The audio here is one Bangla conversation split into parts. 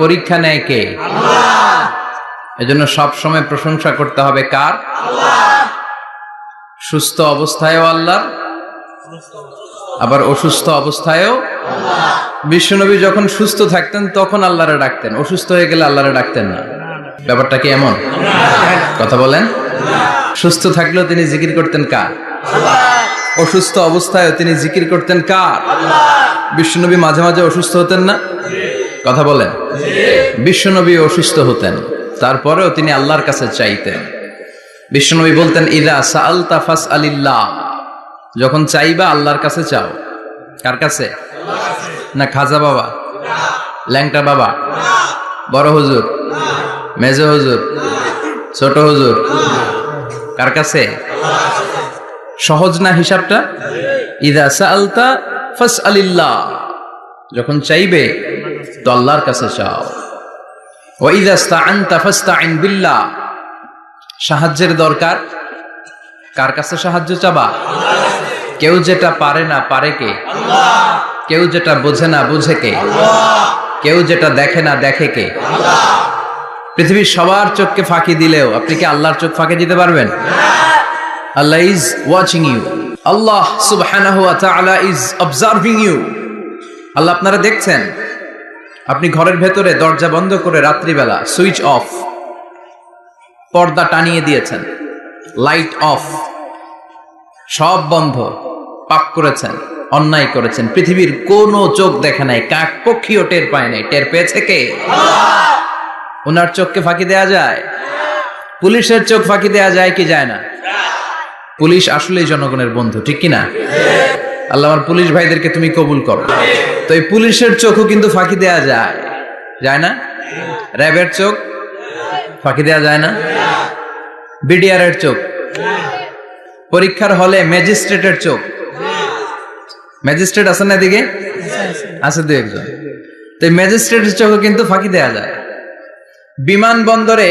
পরীক্ষা নেয় কে? আল্লাহ। এজন্য সব সময় প্রশংসা করতে হবে কার? আল্লাহ। সুস্থ অবস্থায়ও আল্লাহ, আবার অসুস্থ অবস্থায়ও আল্লাহ। বিশ্বনবী যখন সুস্থ থাকতেন তখন আল্লাহরে ডাকতেন, অসুস্থ হয়ে গেলে আল্লাহরে ডাকতেন না। ব্যাপারটা কি এমন? কথা বলেন। সুস্থ থাকলেও তিনি জিকির করতেন কার? আল্লাহ। অসুস্থ অবস্থায়ও তিনি জিকির করতেন কার? আল্লাহ। বিশ্বনবী মাঝে মাঝে অসুস্থ হতেন না? কথা বলেন। বিশ্বনবী অসুস্থ হতেন, তারপরেও তিনি আল্লাহর কাছে চাইতেন। বিশ্বনবী বলতেন, ইযা সাআলতা ফাসআলিল্লাহ, যখন চাইবা আল্লাহর কাছে চাও। কার কাছে? না খাজা বাবা, ল্যাংটা বাবা, বড় হুজুর, মেজো হুজুর, ছোট হুজুর? কার কাছে? সহজ না হিসাবটা? ইযা সাআলতা ফাসআলিল্লাহ, যখন চাইবে তো আল্লাহর কাছে চাও। ওয়া ইযা ইসতাআনতা ফাসতাইন বিল্লাহ, সাহায্যের দরকার কার কাছে সাহায্য চাবা? কেউ যেটা পারে না পারে কে? আল্লাহ। কেউ যেটা বোঝে না বুঝে কে? আল্লাহ। কেউ যেটা দেখে না দেখে কে? আল্লাহ। পৃথিবীর সবার চোখকে ফাঁকি দিলেও আপনি কি আল্লাহর চোখ ফাঁকি দিতে পারবেন? আল্লাহ ইজ ওয়াচিং ইউ, আল্লাহ সুবহানাহু ওয়া তাআলা ইজ অবজার্ভিং ইউ। আল্লাহ আপনারা দেখছেন। আপনি ঘরের ভেতরে দরজা বন্ধ করে রাত্রিবেলা সুইচ অফ, পর্দা টানিয়ে দিয়েছেন, লাইট অফ, সব বন্ধ, পাপ করেছেন, অন্যায় করেছেন, পৃথিবীর কোনো চোখ দেখে নাই, কাক পক্ষীও টের পায় নাই। টের পেয়েছে কে? আল্লাহ। ওনার চোখকে ফাঁকি দেয়া যায়? পুলিশের চোখ ফাঁকি দেয়া যায় কি যায় না? পুলিশ আসলেই জনগণের বন্ধু, ঠিক কিনা? আল্লাহ আমার পুলিশ ভাইদেরকে তুমি কবুল করো। তো এই পুলিশের চোখও কিন্তু ফাঁকি দেয়া যায়, যায় না? র্যাবের চোখ ফাঁকি দেয়া যায় না? বিডিআরের চোখ, পরীক্ষার হলে ম্যাজিস্ট্রেটের চোখ, ম্যাজিস্ট্রেট আছে না এদিকে? আছে দু একজন। তো ম্যাজিস্ট্রেটের চোখও কিন্তু ফাঁকি দেয়া যায়। বিমানবন্দরে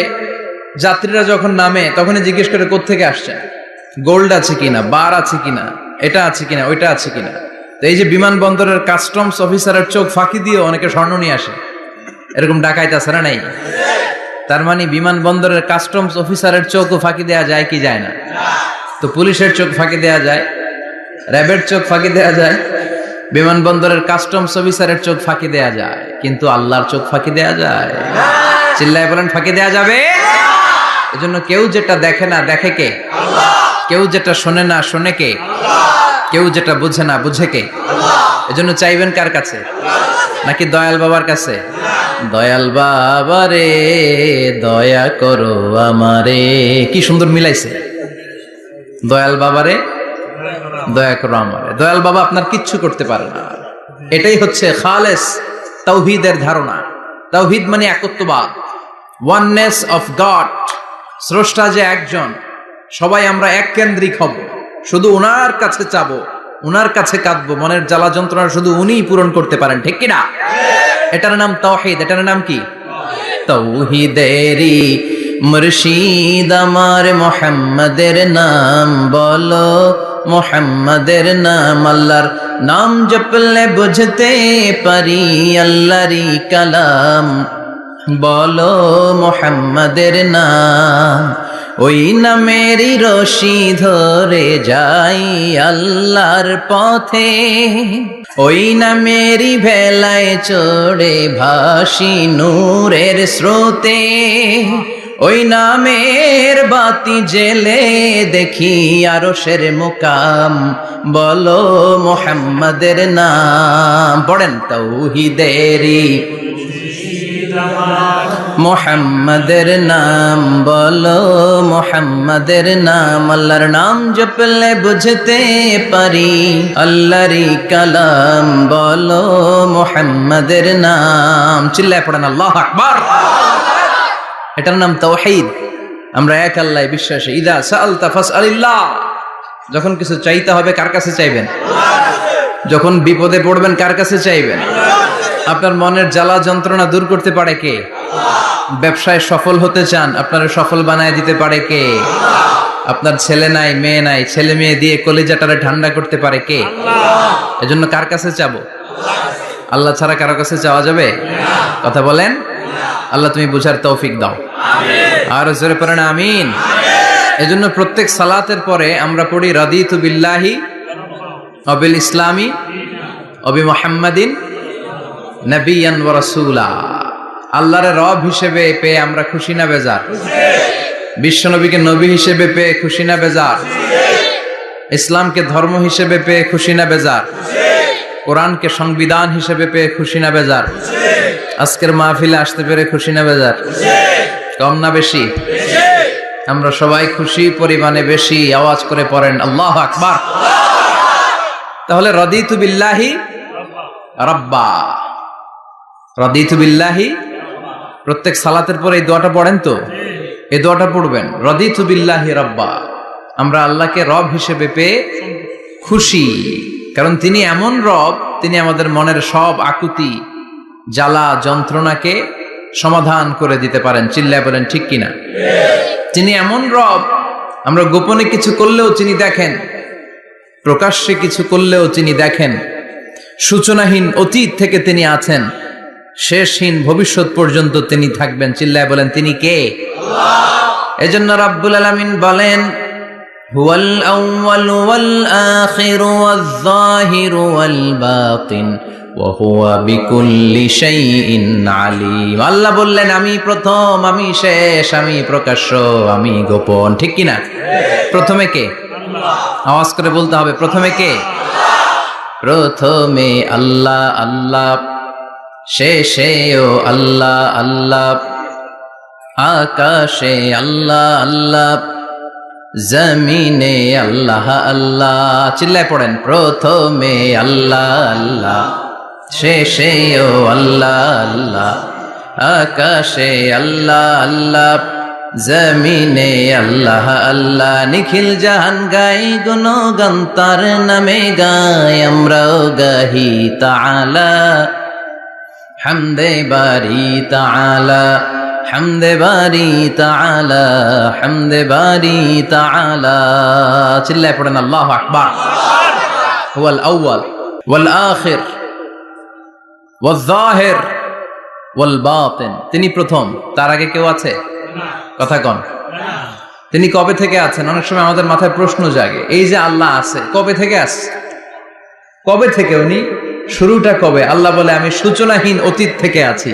যাত্রীরা যখন নামে তখনই জিজ্ঞেস করে কোত্থেকে আসছে, গোল্ড আছে কিনা, বার আছে কিনা, এটা আছে কিনা, ওইটা আছে কিনা। তো এই যে বিমানবন্দরের কাস্টমস অফিসারের চোখ ফাঁকি দিয়ে অনেকে স্বর্ণ নিয়ে আসে, এরকম ডাকাইত আছে না? নাই? তার মানে বিমানবন্দরের কাস্টমস অফিসারের চোখও ফাঁকি দেয়া যায় কি যায় না? তো পুলিশের চোখ ফাঁকি দেয়া যায়, র্যাবের চোখ ফাঁকি দেয়া যায়, বিমানবন্দরের কাস্টমস অফিসারের চোখ ফাঁকি দেয়া যায়, কিন্তু আল্লাহর চোখ ফাঁকি দেয়া যায়? চিল্লায় বলেন ফাঁকি দেয়া যাবে? এজন্য কেউ যেটা দেখে না দেখে কে? আল্লাহ। কেউ যেটা শোনে না শোনে কে? আল্লাহ। কেউ যেটা বুঝে না বুঝে কে? আল্লাহ। এজন্য চাইবেন কার কাছে? নাকি দয়াল বাবার কাছে? দয়াল বাবা রে দয়া করো আমারে। কি সুন্দর মিলাইছে, দয়াল বাবারে দয়া করো আমারে। দয়াল বাবা আপনার কিচ্ছু করতে পারে না। এটাই হচ্ছে খালেস তাওহীদের ধারণা। তাওহীদ মানে একত্ববাদ, ওয়াননেস অফ গড। স্রষ্টা যে একজন, সবাই আমরা এক কেন্দ্রিক হব, শুধু উনার কাছে চাবো, উনার কাছে কাঁদবো, মনের জ্বালা যন্ত্রণা শুধু উনিই পূরণ করতে পারেন, ঠিক কিনা? এটার নাম তাওহীদ। এটার নাম কি? তাওহীদেরই মুর্শিদ আমার মুহাম্মাদের নাম বলো, মুহাম্মাদের নাম। আল্লাহর নাম জপলে বুঝতে পারি আল্লাহরই কালাম, বলো মুহাম্মাদের নাম। ওই নামেরই রশি ধরে যাই আল্লাহর পথে, ওই নামেরই ভেলায় চড়ে ভাসি নূরের স্রোতে, ওই নামের বাতি জেলে দেখি আরশের মুকাম, বলো মুহাম্মাদের নাম। পড়েন তাওহীদেরই মুহাম্মাদের নাম বলো, মুহাম্মাদের নাম। আল্লাহর নাম জপলে বুঝতে পারি আল্লাহরই কালাম, বলো মুহাম্মাদের নাম। চিল্লায় পড়েন আল্লাহু আকবার। এটার নাম তাওহীদ। আমরা এক আল্লাহ বিশ্বাসী। ইযা সাআলতা ফাসআলিল্লাহ, যখন কিছু চাইতে হবে কার কাছে চাইবেন? যখন বিপদে পড়বেন কার কাছে চাইবেন? আপনার মনের জ্বালা যন্ত্রণা দূর করতে পারে কে? ব্যবসায় সফল হতে চান, আপনারা সফল বানায় দিতে পারে কে? আপনার ছেলে নাই মেয়ে নাই, ছেলে মেয়ে দিয়ে কলিজাটারে ঠান্ডা করতে পারে কে? এজন্য কার কাছে চাবো? আল্লাহ ছাড়া কারো কাছে চাওয়া যাবে? কথা বলেন। আল্লাহ তুমি বুঝার তৌফিক দাও, আর জোরে পড়েন আমিন। এজন্য প্রত্যেক সালাতের পরে আমরা পড়ি রাদিতু বিল্লাহি ওয়া বিল ইসলামি ওয়া বি মুহাম্মাদিন নবিয়ান ওয়া রাসূলা। আল্লাহর রব হিসেবে পেয়ে আমরা খুশি না বেজার? বিশ্ব নবীকে নবী হিসেবে পেয়ে খুশি না বেজার? ইসলামকে ধর্ম হিসেবে পেয়ে খুশি না বেজার? কোরআনকে সংবিধান হিসেবে পেয়ে খুশি না বেজার? আজকের মাহফিলে আসতে পেরে খুশি না বেজার? কম না বেশি? আমরা সবাই খুশি, পরিমাণে বেশি। আওয়াজ করে পড়েন আল্লাহু আকবার। তাহলে রাদিতু বিল্লাহি রাব্বা, রাদিতু বিল্লাহি। প্রত্যেক সালাতের পরে এই দোয়াটা পড়েন তো, এই দোয়াটা পড়বেন, রাদিতু বিল্লাহি রাব্বা। আমরা আল্লাহকে রব হিসেবে পেয়ে খুশি, কারণ তিনি এমন রব, তিনি আমাদের মনের সব আকুতি, জ্বালা, যন্ত্রণাকে সমাধান করে দিতে পারেন। চিল্লায় বলেন ঠিক কিনা? তিনি এমন রব, আমরা গোপনে কিছু করলেও তিনি দেখেন, প্রকাশ্যে কিছু করলেও তিনি দেখেন। সূচনাহীন অতীত থেকে তিনি আছেন, শেষহীন ভবিষ্যৎ পর্যন্ত তিনি থাকবেন। চিল্লায় বলেন তিনি কে? এজন্য রাব্বুল আলামিন বলেন, হুয়াল আউয়ালু ওয়াল আখিরু ওয়াজ যাহিরু ওয়াল বাতিন ওয়া হুয়া বিকুল্লি শাইইন আলিম। আল্লাহ বললেন আমি প্রথম, আমি শেষ, আমি প্রকাশ্য, আমি গোপন। ঠিক কিনা? প্রথমে কে? আওয়াজ করে বলতে হবে, প্রথমে কে? প্রথমে আল্লাহ আল্লাহ, শেষেও আল্লাহ আল্লাহ, আকাশে আল্লাহ আল্লাহ, জমিনে আল্লাহ আল্লাহ। চিল্লায় পড়েন, প্রথমে আল্লাহ আল্লাহ, শেষেও আল্লাহ আল্লাহ, আকাশে আল্লাহ আল্লাহ, জমিনে আল্লাহ আল্লাহ। নিখিল জাহান গাই গুণগান তার নামে গাই, আমরাও গাহি তাআলা হামদে বারি তাআলা, হামদে বারি তাআলা, হামদে বারি তাআলা। চিল্লায় পড়েন আল্লাহু আকবার। হুয়াল আউয়াল ওয়াল আখির ওয়াজ যাহির ওয়াল বাতিন। তিনি প্রথম, তার আগে কেউ আছে? কথা কন। তিনি কবে থেকে আছেন? অনেক সময় আমাদের মাথায় প্রশ্ন জাগে, এই যে আল্লাহ আছে, কবে থেকে আছে? কবে থেকে? উনি শুরুটা কবে? আল্লাহ বলে আমি সূচনাহীন অতীত থেকে আছি।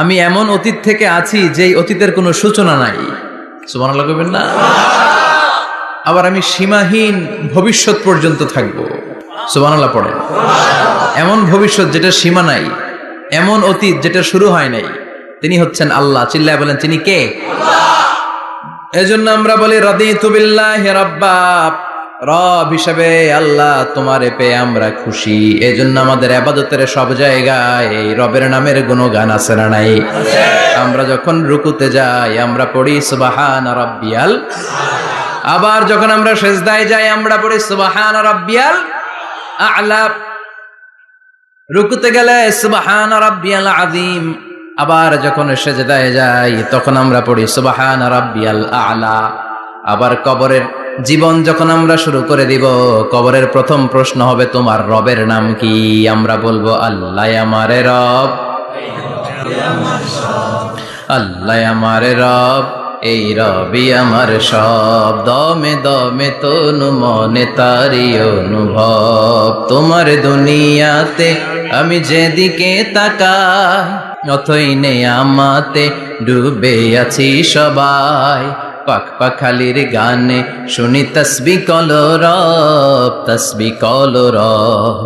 আমি এমন অতীত থেকে আছি যেই অতীতের কোনো সূচনা নাই। সুবহানাল্লাহ কইবেন না? আবার আমি সীমাহীন ভবিষ্যৎ পর্যন্ত থাকবো। সুবহানাল্লাহ পড়েন। এমন ভবিষ্যৎ যেটা সীমা নাই, এমন অতীত যেটা শুরু হয় নাই, তিনি হচ্ছেন আল্লাহ। চিল্লায় বলেন তিনি কে? এজন্য আমরা বলি রাদিতু বিল্লাহি রাব্বা, রব হিসেবে আল্লাহ তোমারে পেয়ে আমরা খুশি। এজন্য আমাদের ইবাদতের সব জায়গায় এই রবের নামের গুণগান আছে না নাই? আমরা যখন রুকুতে যাই আমরা পড়ি সুবহানা রাব্বিয়াল, আবার যখন আমরা সিজদায় যাই আমরা পড়ি সুবহানা রাব্বিয়াল আ'লা, রুকুতে গেলে সুবহানা রাব্বিয়াল আযীম, আবার যখন সিজদায় যাই তখন আমরা পড়ি সুবহানা রাব্বিয়াল আ'লা। আবার কবরের জীবন যখন আমরা শুরু করে দিব, কবরের প্রথম প্রশ্ন হবে তোমার রবের নাম কি? আমরা বলবো আল্লাহ আমারে রব, আল্লাহ আমারে রব, এই রবি আমার সব। দমে দমে তনু মনে তারি অনুভব, তোমার দুনিয়াতে আমি যেদিকে তাকাই অথই নেই আমাতে ডুবে আছি সবাই। পাক পাখালির গানে শুনি তসবিহ কলো রব, তসবিহ কলো রব,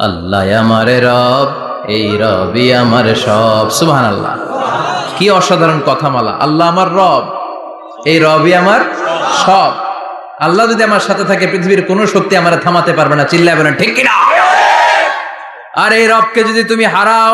আল্লাহ আমার রব, এই রবি আমার সব। সুবহানাল্লাহ, কি অসাধারণ কথামালা। আল্লাহ আমার রব, এই রবি আমার সব। আল্লাহ যদি আমার সাথে থাকে পৃথিবীর কোনো শক্তি আমার থামাতে পারবে না। চিল্লায় বলেন ঠিক কিনা? আর এই রবকে যদি তুমি হারাও,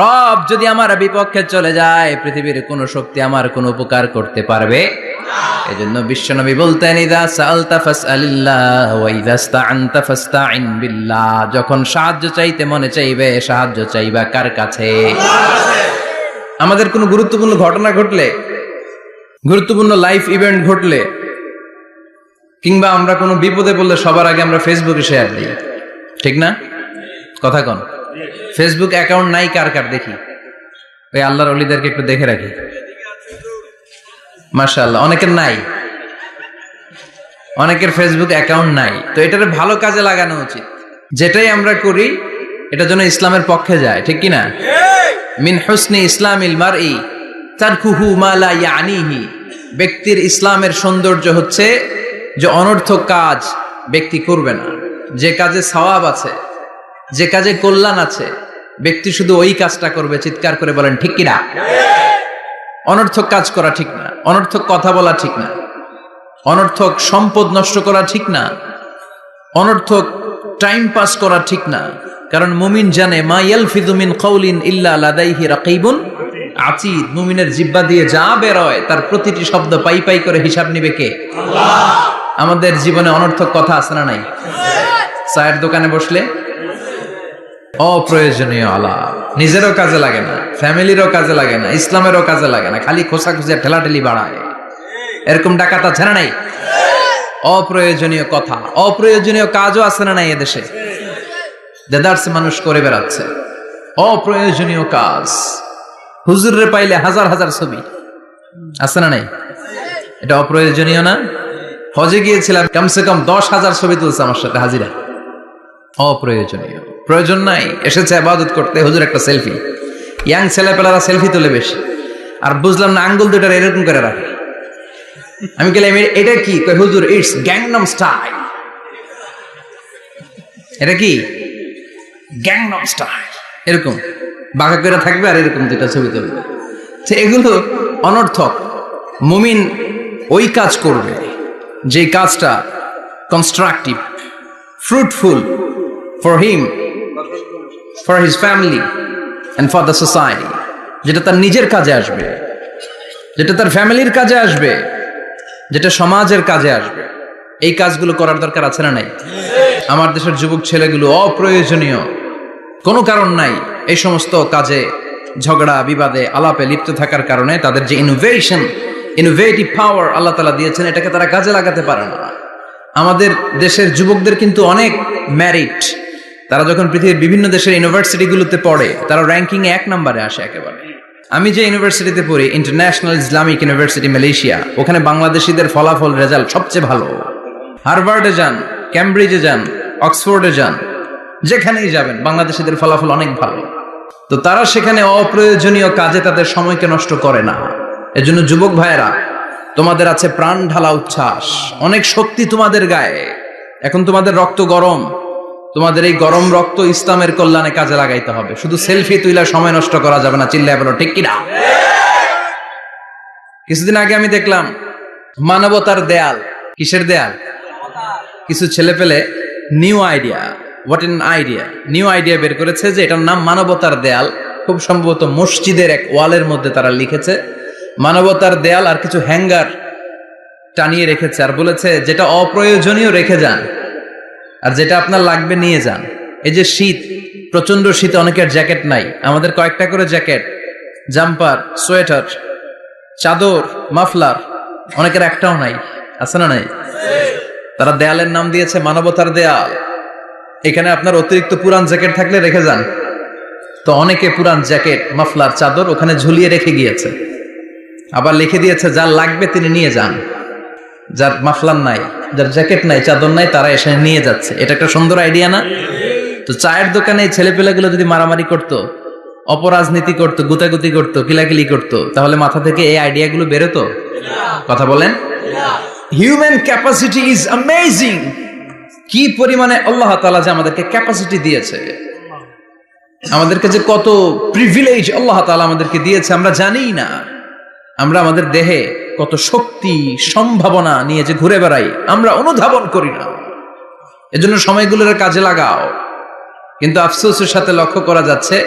রব যদি আমার বিপক্ষে চলে যায়, পৃথিবীর কোনো শক্তি আমার কোনো উপকার করতে পারবে না। এজন্য বিশ্বনবী বলতেন ইযা সাআলতা ফাসআলিল্লাহ ওয়া ইযা ইসতাআনতা ফাসতাইন বিল্লাহ। যখন সাহায্য চাইতে মনে চাইবে, সাহায্য চাইবা কার কাছে? আমাদের কোনো গুরুত্বপূর্ণ ঘটনা ঘটলে, গুরুত্বপূর্ণ লাইফ ইভেন্ট ঘটলে, কিংবা আমরা কোনো বিপদে পড়লে সবার আগে আমরা ফেসবুকে শেয়ার দিই, ঠিক না? কথা কন। ফেসবুক অ্যাকাউন্ট নাই কার কার দেখি, ওই আল্লাহর ওলিদেরকে একটু দেখে রাখি। মাশাআল্লাহ, অনেকের নাই, অনেকের ফেসবুক অ্যাকাউন্ট নাই। তো এটারে ভালো কাজে লাগানো উচিত। যেটাই আমরা করি এটা যেন ইসলামের পক্ষে যায়, ঠিক কিনা? মিন হুসনি ইসলামিল মারই তারকুহু মা লা ইয়ানিহি। ব্যক্তির ইসলামের সৌন্দর্য হচ্ছে যে অনর্থক কাজ ব্যক্তি করবে না। যে কাজে সওয়াব আছে, যে কাজে কল্যাণ আছে, ব্যক্তি শুধু ওই কাজটা করবে। চিৎকার করে বলেন ঠিক কিনা? অনর্থক কাজ করা ঠিক না, অনর্থক কথা বলা ঠিক না, অনর্থক সম্পদ নষ্ট করা ঠিক না, অনর্থক টাইম পাস করা ঠিক না। কারণ মুমিন জানে মা ইয়ালফিযু মিন কাউলিন ইল্লা লাদাইহি রাকিবুন আতীদ। মুমিনের জিহ্বা দিয়ে যা বের হয় তার প্রতিটি শব্দ পাই পাই করে হিসাব নিবে কে? আল্লাহ। আমাদের জীবনে অনর্থক কথা আছে না নাই? চায়ের দোকানে বসলে অপ্রয়োজনীয় আলাপ, নিজেরও কাজে লাগে না, ফ্যামিলিরও কাজে লাগে না, ইসলামেরও কাজে লাগে না, খালি খোঁচাখুচি ঠেলাঠেলি বাড়ায়। এরকম ডাকাত আছে না নাই? অপ্রয়োজনীয় কথা, অপ্রয়োজনীয় কাজও আছে না নাই এদেশে? দেদারসে মানুষ করে বেড়াচ্ছে অপ্রয়োজনীয় কাজ। হুজুরে পাইলে হাজার হাজার ছবি আছে না নাই? এটা অপ্রয়োজনীয় না? হজে গিয়েছিলাম, কমসে কম 10,000 ছবি তুলছে আমার সাথে হাজিরা। অপ্রয়োজনীয়, প্রয়োজন নাই। এসেছে ইবাদত করতে, হুজুর একটা সেলফি। ইয়াং ছেলেপেলারা সেলফি তোলে বেশি। আর বুঝলাম না, আঙ্গুল দুটো এরকম করে রাখে। আমি গেলাম এটা কি? হুজুর ইটস গ্যাংনাম স্টাইল। এটা কি? Gangnam style. এরকম বাঁকা করে থাকবে আর এরকম দুটা ছবি তুলবে। এগুলো অনর্থক। মুমিন ওই কাজ করবে যে কাজটা constructive, fruitful for him, for his family and for the society. যেটা তার নিজের কাজে আসবে, যেটা তার ফ্যামিলির কাজে আসবে, যেটা সমাজের কাজে আসবে। এই কাজগুলো করার দরকার আছে না নাই? আমার দেশের যুবক ছেলেগুলো অপ্রয়োজনীয়, কোনো কারণ নাই এই সমস্ত কাজে ঝগড়া বিবাদে আলাপে লিপ্ত থাকার কারণে তাদের যে ইনোভেটিভ পাওয়ার আল্লাহ তাআলা দিয়েছেন, এটাকে তারা কাজে লাগাতে পারে না। আমাদের দেশের যুবকদের কিন্তু অনেক মেরিট। তারা যখন পৃথিবীর বিভিন্ন দেশের ইউনিভার্সিটিগুলোতে পড়ে, তারা র্যাঙ্কিং 1 নম্বরে আসে একেবারে। আমি যে ইউনিভার্সিটিতে পড়ি, ইন্টারন্যাশনাল ইসলামিক ইউনিভার্সিটি মালয়েশিয়া, ওখানে বাংলাদেশিদের ফলাফল রেজাল্ট সবচেয়ে ভালো। হার্ভার্ডে যান, ক্যামব্রিজে যান, অক্সফোর্ডে যান, যেখানেই যাবেন বাংলাদেশিদের ফলাফল অনেক ভালো। তো তারা সেখানে অপ্রয়োজনীয় কাজে তাদের সময়কে নষ্ট করে না। এজন্য যুবক ভাইয়েরা, তোমাদের আছে প্রাণ ঢালা উচ্ছ্বাস, অনেক শক্তি তোমাদের গায়ে। এখন তোমাদের রক্ত গরম, তোমাদের এই গরম রক্ত ইসলামের কল্যাণে কাজে লাগাইতে হবে। শুধু সেলফি তুইলা সময় নষ্ট করা যাবে না। চিল্লায় বলো ঠিক কিনা? কিছুদিন আগে আমি দেখলাম মানবতার দেয়াল। কিসের দেয়াল? কিছু ছেলে পেলে নিউ আইডিয়া বের করেছে যে এটার নাম মানবতার দেয়াল। খুব সম্ভবত মসজিদের এক ওয়ালের মধ্যে তারা লিখেছে মানবতার দেয়াল, আর কিছু হ্যাঙ্গার টানিয়ে রেখেছে, আর বলেছে যেটা অপ্রয়োজনীয় রেখে যান, আর যেটা আপনার লাগবে নিয়ে যান। এই যে শীত, প্রচন্ড শীতে অনেকের জ্যাকেট নাই। আমাদের কয়েকটা করে জ্যাকেট, জাম্পার, সোয়েটার, চাদর, মাফলার, অনেকের একটাও নাই। আছে না নাই? তারা দেয়ালের নাম দিয়েছে মানবতার দেয়াল। এখানে আপনার অতিরিক্ত পুরান জ্যাকেট থাকলে রেখে যান। তো অনেকে পুরান জ্যাকেট, মাফলার, চাদর ওখানে ঝুলিয়ে রেখে গিয়েছে। আবার লিখে দিয়েছে যার লাগবে তিনি নিয়ে যান। যার মাফলার নাই, যার জ্যাকেট নাই, চাদর নাই, তারা এসে নিয়ে যাচ্ছে। এটা একটা সুন্দর আইডিয়া না? তো চায়ের দোকানে ছেলেপেলেগুলো যদি মারামারি করতো, অপরাজনীতি করতো, গুতাগুতি করতো, কিলাকিলি করতো, তাহলে মাথা থেকে এই আইডিয়াগুলো বেরোতো? কথা বলেন। Human capacity is amazing. কি পরিমাণে আল্লাহ তাআলা যে আমাদেরকে ক্যাপাসিটি দিয়েছে, আমাদেরকে যে কত প্রিভিলেজ আল্লাহ তাআলা আমাদেরকে দিয়েছে আমরা জানিই না। আমরা আমাদের দেহে কত শক্তি, সম্ভাবনা নিয়ে যে ঘুরে বেড়াই, আমরা অনুধাবন করি না। এজন্য সময়গুলোর কাজে লাগাও। কিন্তু আফসোসের সাথে লক্ষ্য করা যাচ্ছে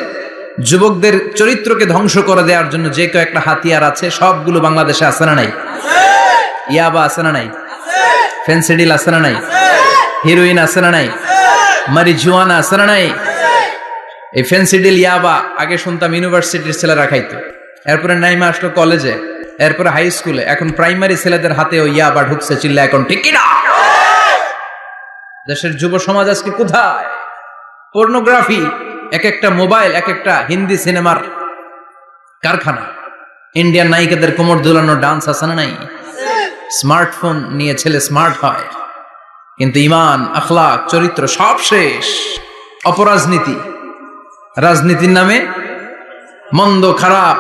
যুবকদের চরিত্রকে ধ্বংস করে দেওয়ার জন্য যে কয়েকটা হাতিয়ার আছে, সবগুলো বাংলাদেশে আছে না নাই? ইয়াবা আছে না নাই? ফেন্সিডিল আছে না নাই? হিরোইন আছে না নাই? মারিজুয়ানা আছে না নাই? এই ফেন্সিডিল, ইয়াবা আগে শুনতাম ইউনিভার্সিটির ছেলেরা খাইতো, এরপরে নাইমা আসলো কলেজে, এরপরে হাই স্কুলে, এখন প্রাইমারি ছেলেদের হাতেও ইয়াবা ঢুকছে। চিল্লা এখন ঠিক কিনা? দেশের যুব সমাজ আজকে কোথায়? পর্নোগ্রাফি, এক একটা মোবাইল এক একটা হিন্দি সিনেমার কারখানা। ইন্ডিয়ান নায়িকাদের কোমর দুলানো ডান্স আছে না নাই? স্মার্টফোন নিয়ে ছেলে স্মার্ট হয়, কিন্তু ইমান, আখলাক, চরিত্র সব শেষ। অপরাজনীতি, রাজনীতির নামে মন্দ খারাপ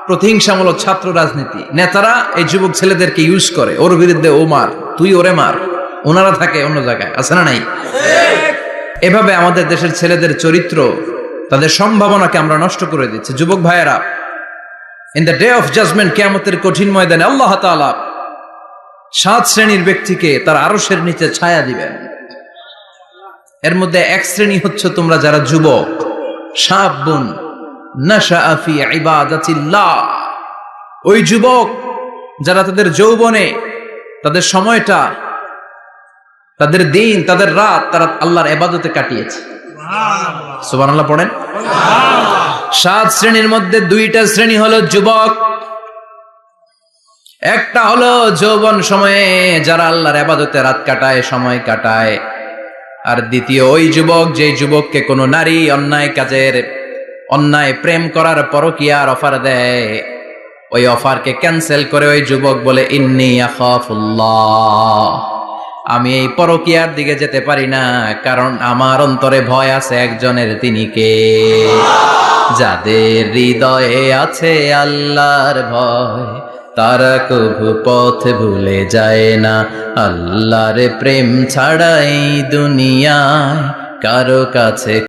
প্রতিহিংসামূলক ছাত্র রাজনীতি, নেতারা এই যুবক ছেলেদেরকে ইউজ করে, ওর বিরুদ্ধে ও মার, তুই ওরে মার, ওনারা থাকে অন্য জায়গায়, আছে না নাই? এভাবে আমাদের দেশের ছেলেদের চরিত্র, তাদের সম্ভাবনাকে আমরা নষ্ট করে দিচ্ছি। যুবক ভাইয়েরা, in the day of judgement, কিয়ামতের কঠিন ময়দানে আল্লাহ তাআলা 7 শ্রেণীর ব্যক্তিকে তার আরশের নিচে ছায়া দিবেন। এর মধ্যে এক শ্রেণী হচ্ছে তোমরা যারা যুবক, শাবুন নাশাআ ফি ইবাদাতিল্লাহ, ওই যুবক যারা তাদের যৌবনে, তাদের সময়টা, তাদের দিন, তাদের রাত তারা আল্লাহর ইবাদতে কাটিয়েছে। সুবহানাল্লাহ পড়েন। 7 শ্রেণীর মধ্যে 2টা শ্রেণী হলো যুবক। একটা হলো যৌবন সময়ে যারা আল্লাহর ইবাদতে রাত কাটায়, সময় কাটায়। আর দ্বিতীয় ওই যুবক, যে যুবককে কোনো নারী অন্যায় কাজের, অন্যায় প্রেম করার পরকীয়ার অফার দেয়, ওই অফারকে ক্যান্সেল করে ওই যুবক বলে ইন্নী আখাফুল্লাহ, আমি এই পরকীয়ার দিকে যেতে পারি না, কারণ আমার অন্তরে ভয় আছে একজনের, তিনি কে? যাদের হৃদয়ে আছে আল্লাহর ভয়, তারা কভু পথ ভুলে যায় না। আল্লাহর প্রেম ছাড়া এই দুনিয়ায় কারো কাছে